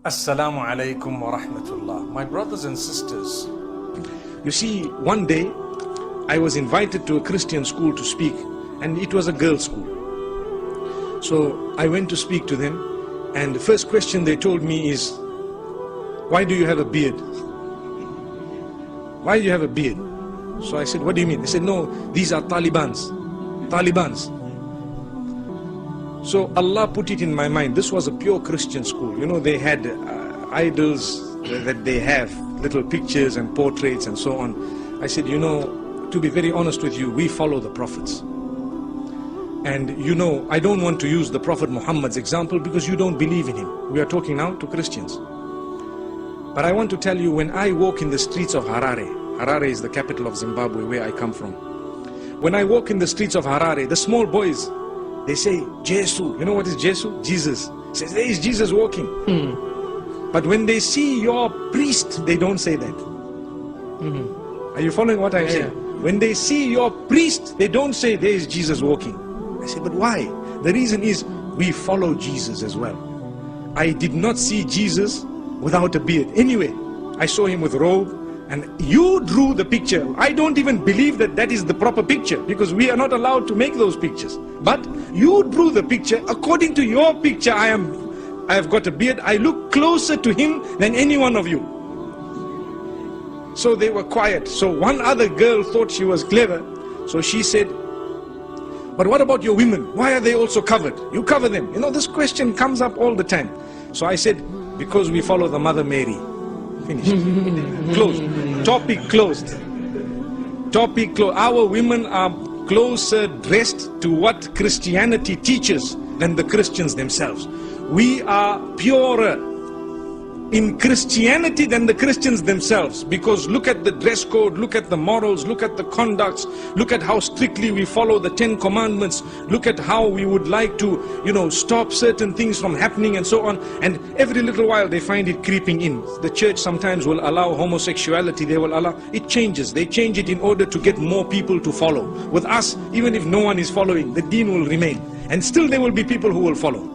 Assalamu alaikum wa rahmatullah. My brothers and sisters, you see, one day I was invited to a Christian school to speak, and it was a girls' school. So I went to speak to them, and the first question they told me is, why do you have a beard? Why do you have a beard? So I said, what do you mean? They said, no, these are Talibans. So Allah put it in my mind, this was a pure Christian school. You know, they had idols that they have, little pictures and portraits and so on. I said, you know, to be very honest with you, we follow the prophets. And you know, I don't want to use the Prophet Muhammad's example because you don't believe in him. We are talking now to Christians. But I want to tell you, when I walk in the streets of Harare, Harare is the capital of Zimbabwe where I come from. When I walk in the streets of Harare, the small boys, they say, Jesu. You know what is Jesu? Jesus. Says, there is Jesus walking. But when they see your priest, they don't say that. Are you following what I'm saying? When they see your priest, they don't say, there is Jesus walking. I say, but why? The reason is, we follow Jesus as well. I did not see Jesus without a beard. Anyway, I saw him with robe, and you drew the picture. I don't even believe that that is the proper picture, because we are not allowed to make those pictures. But you drew the picture. According to your picture, I have got a beard. I look closer to him than any one of you. So they were quiet. So one other girl thought she was clever. So she said, but what about your women? Why are they also covered? You cover them. You know, this question comes up all the time. So I said, because we follow the Mother Mary. Finished. Closed. Topic closed. Topic closed. Our women are closer dressed to what Christianity teaches than the Christians themselves. We are purer in Christianity than the Christians themselves, because look at the dress code, look at the morals, look at the conducts, look at how strictly we follow the 10 commandments, look at how we would like to, you know, stop certain things from happening and so on. And every little while they find it creeping in. The church sometimes will allow homosexuality, they will allow, it changes. They change it in order to get more people to follow. With us, even if no one is following, the deen will remain. And still there will be people who will follow.